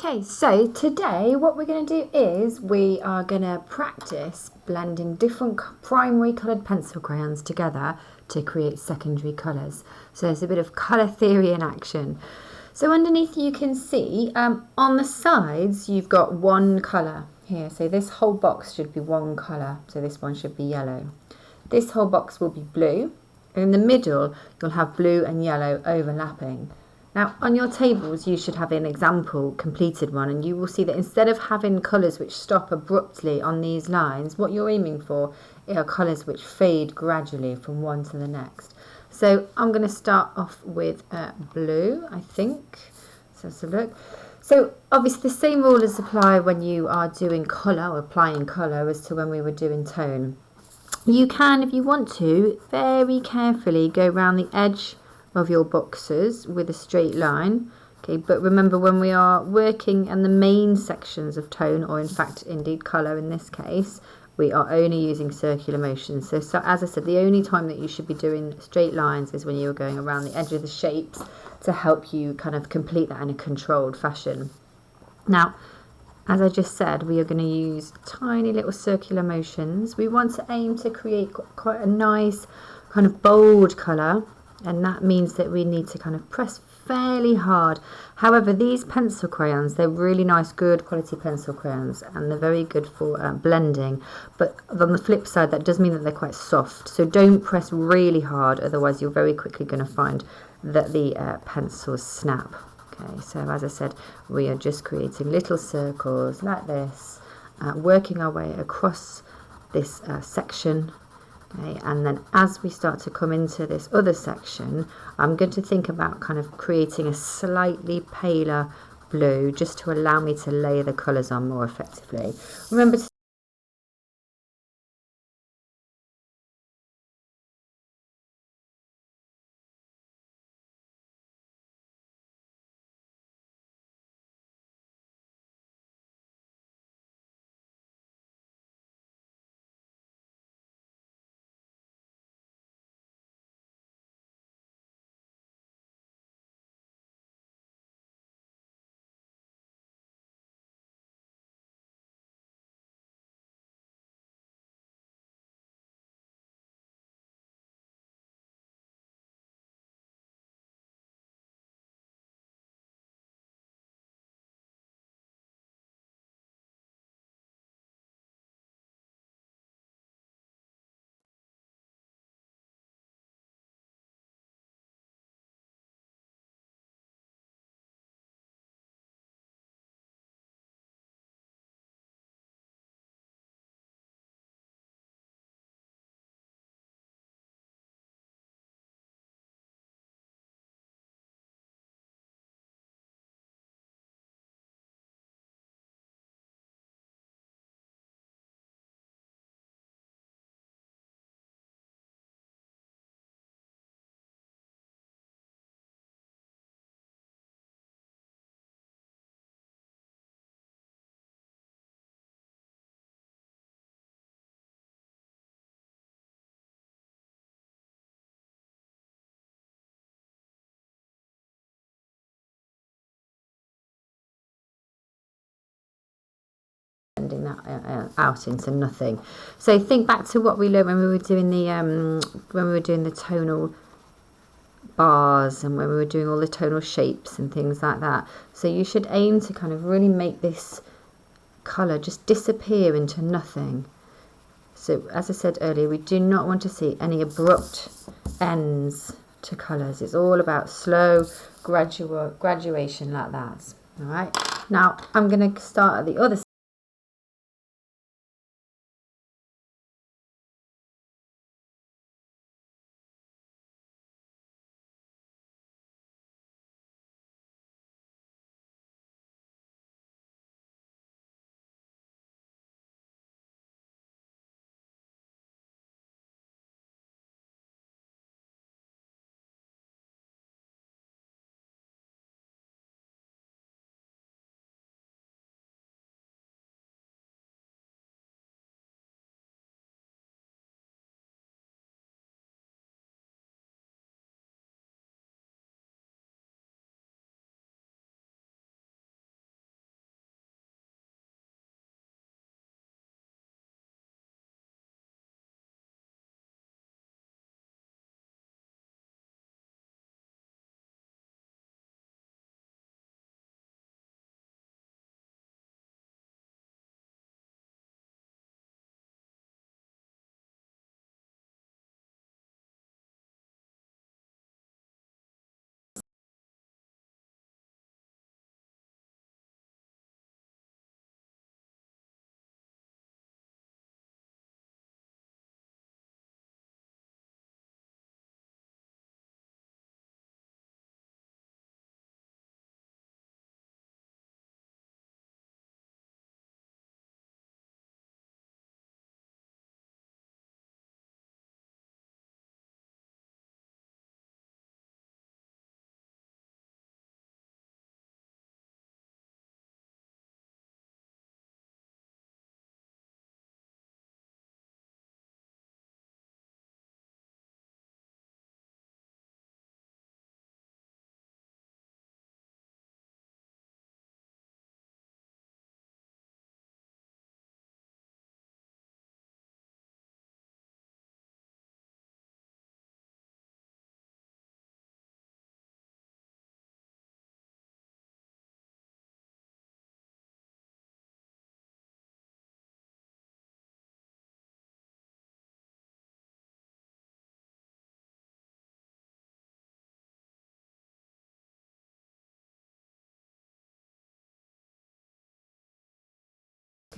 Okay, so today what we're going to do is we are going to practice blending different primary coloured pencil crayons together to create secondary colours. So there's a bit of colour theory in action. So underneath you can see on the sides you've got one colour here. So this whole box should be one colour. So this one should be yellow. This whole box will be blue. And in the middle you'll have blue and yellow overlapping. Now on your tables you should have an example completed one, and you will see that instead of having colours which stop abruptly on these lines, what you're aiming for are colours which fade gradually from one to the next. So I'm going to start off with blue, I think. So let's have a look. So obviously the same rules apply when you are doing colour or applying colour as to when we were doing tone. You can, if you want to, very carefully go around the edge of your boxes with a straight line. Okay, but remember, when we are working in the main sections of tone, or in fact indeed colour in this case, we are only using circular motions. So as I said, the only time that you should be doing straight lines is when you're going around the edge of the shapes to help you kind of complete that in a controlled fashion. Now, as I just said, we are going to use tiny little circular motions. We want to aim to create quite a nice kind of bold colour, and that means that we need to kind of press fairly hard. However, these pencil crayons, they're really nice, good quality pencil crayons, and they're very good for blending. But on the flip side, that does mean that they're quite soft. So don't press really hard, otherwise you're very quickly going to find that the pencils snap. Okay, so as I said, we are just creating little circles like this, working our way across this section. Okay, and then as we start to come into this other section, I'm going to think about kind of creating a slightly paler blue just to allow me to layer the colours on more effectively. Remember to blending that out into nothing. So think back to what we learned when we were doing the tonal bars and when we were doing all the tonal shapes and things like that. So you should aim to kind of really make this colour just disappear into nothing. So as I said earlier, we do not want to see any abrupt ends to colours. It's all about slow graduation like that. All right, now I'm going to start at the other side.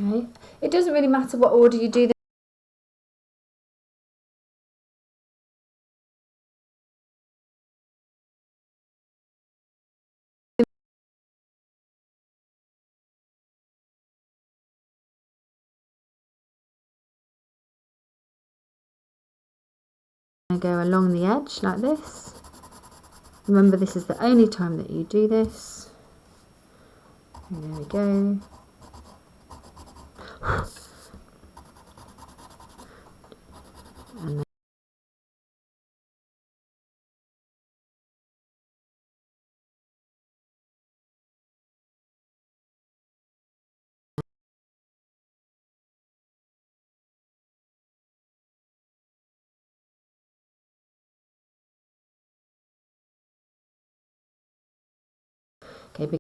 Okay, it doesn't really matter what order you do this. I go along the edge like this. Remember, this is the only time that you do this. And there we go. And then okay,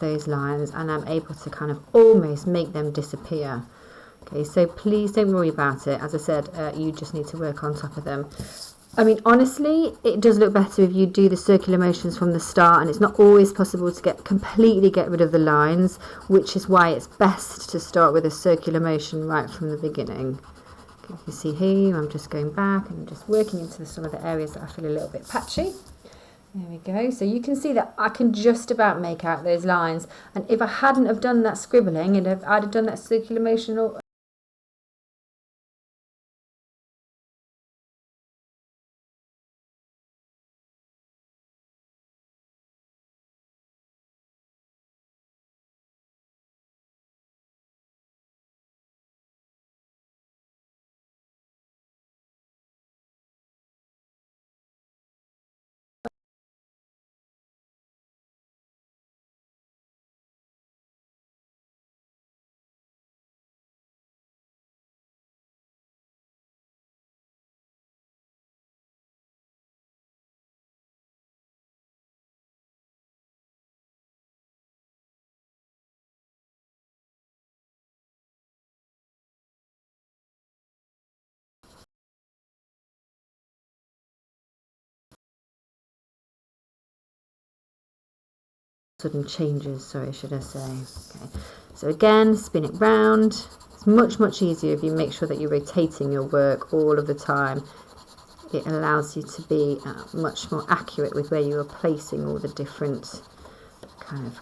those lines, and I'm able to kind of almost make them disappear. Okay, so please don't worry about it. As I said, you just need to work on top of them. I mean, honestly, it does look better if you do the circular motions from the start, and it's not always possible to completely get rid of the lines, which is why it's best to start with a circular motion right from the beginning. Okay, you see here, I'm just going back and just working into some of the areas that I feel a little bit patchy. There we go. So you can see that I can just about make out those lines. And if I hadn't have done that scribbling, and if I'd have done that circular motion, sudden changes, sorry, should I say. Okay. So again, spin it round. It's much easier if you make sure that you're rotating your work all of the time. It allows you to be much more accurate with where you are placing all the different kind of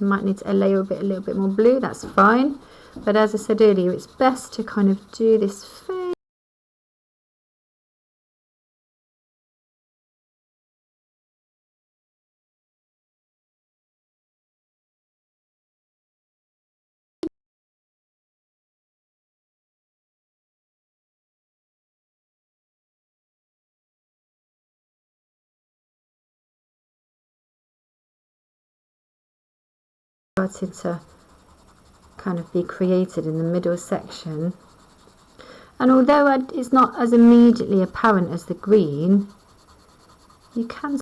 might need to layer a little bit more blue, that's fine. But as I said earlier, it's best to kind of do this fade. Started to kind of be created in the middle section. And although it's not as immediately apparent as the green, you can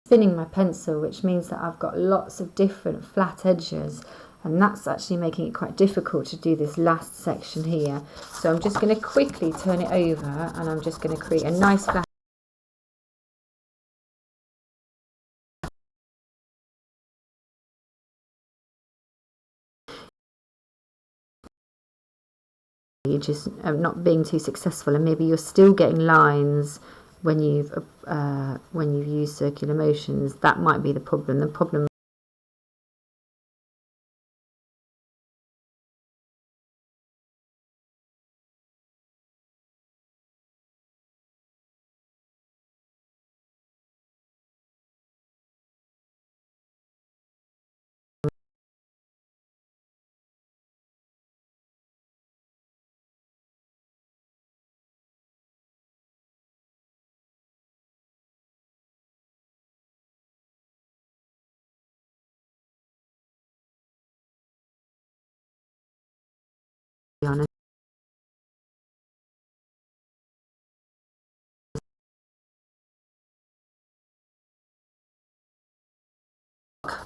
spinning my pencil, which means that I've got lots of different flat edges, and that's actually making it quite difficult to do this last section here. So I'm just going to quickly turn it over, and I'm just going to create a nice flat just not being too successful, and maybe you're still getting lines when you've used circular motions. That might be the problem. The problem on a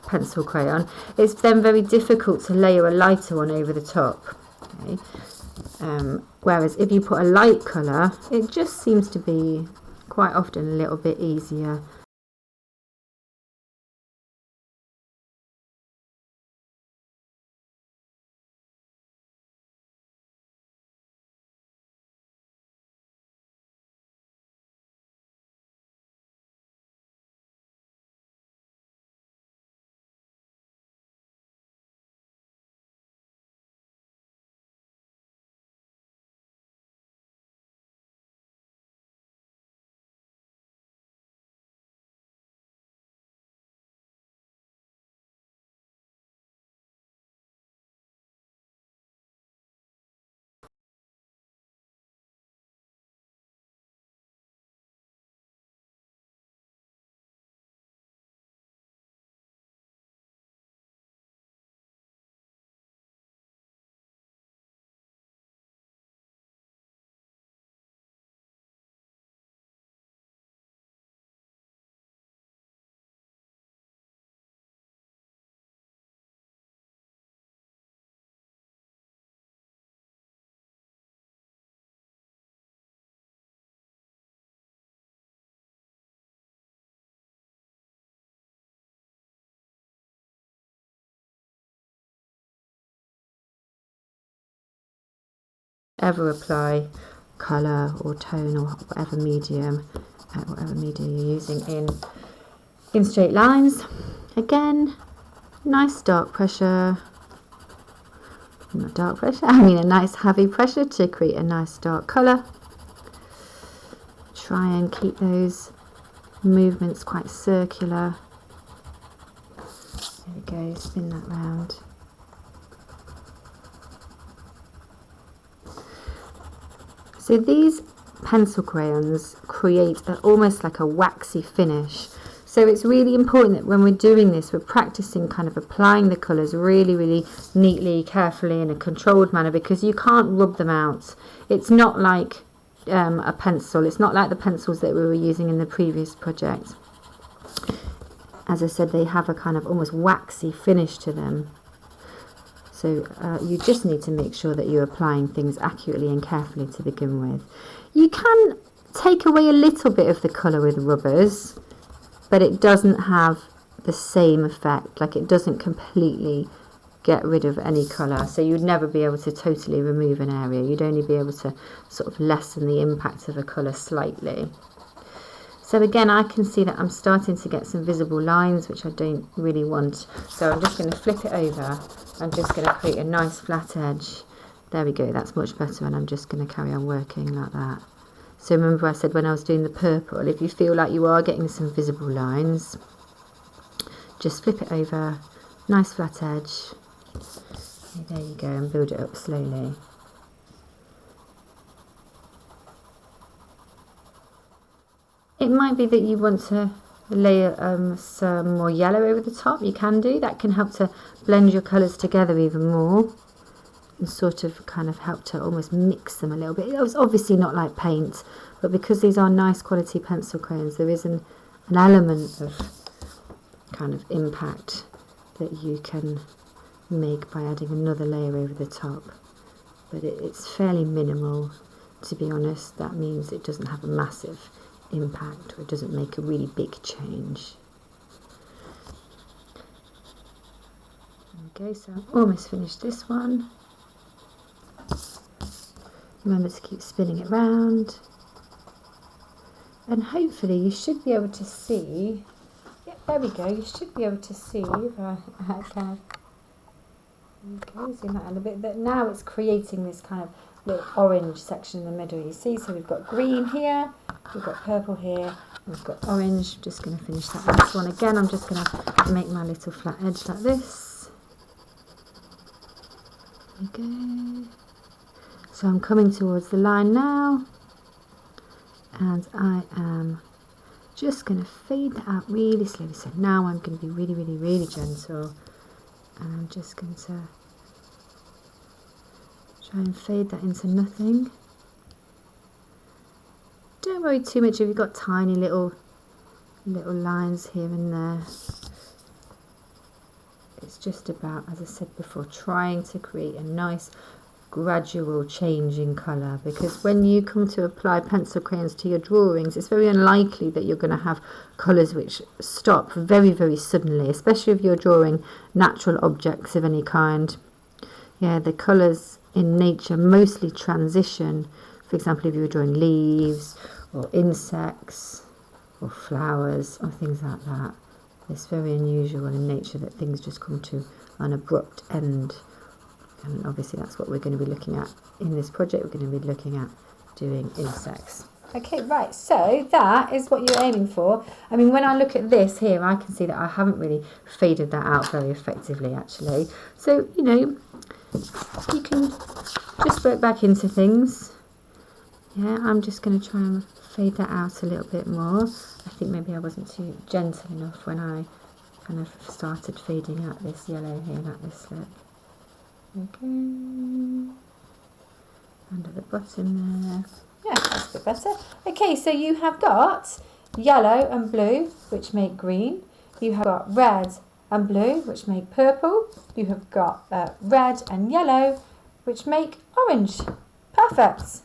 pencil crayon, it's then very difficult to layer a lighter one over the top. Okay. Whereas if you put a light colour, it just seems to be quite often a little bit easier. Ever apply colour or tone or whatever medium you're using in straight lines. Again, nice dark pressure, not dark pressure, I mean a nice heavy pressure to create a nice dark colour. Try and keep those movements quite circular. There we go, spin that round. So these pencil crayons create almost like a waxy finish. So it's really important that when we're doing this, we're practicing kind of applying the colours really, really neatly, carefully in a controlled manner, because you can't rub them out. It's not like a pencil. It's not like the pencils that we were using in the previous project. As I said, they have a kind of almost waxy finish to them. So you just need to make sure that you're applying things accurately and carefully to begin with. You can take away a little bit of the colour with rubbers, but it doesn't have the same effect. Like, it doesn't completely get rid of any colour. So you'd never be able to totally remove an area. You'd only be able to sort of lessen the impact of a colour slightly. So again, I can see that I'm starting to get some visible lines, which I don't really want. So I'm just going to flip it over. I'm just going to create a nice flat edge. There we go, that's much better, and I'm just going to carry on working like that. So remember I said when I was doing the purple, if you feel like you are getting some visible lines, just flip it over, nice flat edge. Okay, there you go, and build it up slowly. It might be that you want to layer some more yellow over the top. You can do that. Can help to blend your colours together even more, and sort of kind of help to almost mix them a little bit. It's obviously not like paint, but because these are nice quality pencil crayons, there is an element of kind of impact that you can make by adding another layer over the top. But it's fairly minimal, to be honest. That means it doesn't have a massive impact, or it doesn't make a really big change. Okay, so I've almost finished this one. Remember to keep spinning it round, and hopefully you should be able to see. Yeah, there we go. You should be able to see if I kind of, okay, zoom that out a bit. That now it's creating this kind of little orange section in the middle. You see, so we've got green here, we've got purple here, we've got orange. Just going to finish that last one again. I'm just going to make my little flat edge like this. There we go. So I'm coming towards the line now, and I am just going to fade that out really slowly. So now I'm going to be really, really, really gentle, and I'm just going to try and fade that into nothing. Don't worry too much if you've got tiny little lines here and there. It's just about, as I said before, trying to create a nice gradual change in colour, because when you come to apply pencil crayons to your drawings, it's very unlikely that you're going to have colours which stop very, very suddenly, especially if you're drawing natural objects of any kind. Yeah, the colours in nature mostly transition. For example, if you were drawing leaves or insects or flowers or things like that, it's very unusual in nature that things just come to an abrupt end. And obviously that's what we're going to be looking at in this project. We're going to be looking at doing insects. Okay, right, so that is what you're aiming for. I mean, when I look at this here, I can see that I haven't really faded that out very effectively, actually. So, you know, you can just work back into things. Yeah, I'm just going to try and fade that out a little bit more. I think maybe I wasn't too gentle enough when I kind of started fading out this yellow here, like this, look. Okay, under the bottom there. Yeah, that's a bit better. Okay, so you have got yellow and blue, which make green. You have got red and blue, which make purple. You have got red and yellow, which make orange. Perfect.